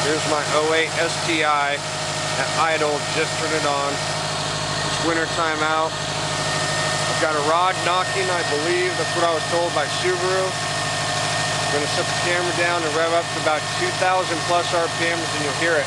Here's my 08 STI at idle, just turned it on. It's winter time out. I've got a rod knocking, I believe. That's what I was told by Subaru. I'm going to set the camera down and rev up to about 2,000 plus RPMs and you'll hear it.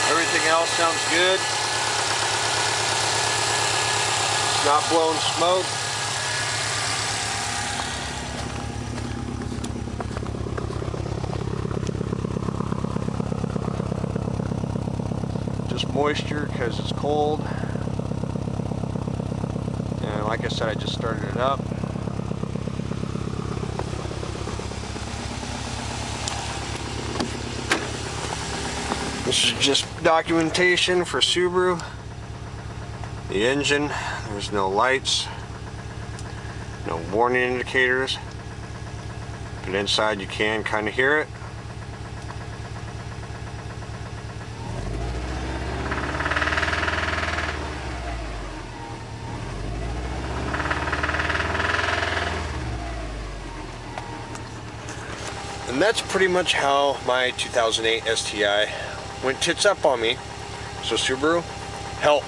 Everything else sounds good. It's not blowing smoke. Just moisture because it's cold. And like I said, I just started it up. This is just documentation for Subaru. The engine, there's no lights, no warning indicators, but inside you can kind of hear it. And that's pretty much how my 2008 STI went tits up on me. So Subaru, help.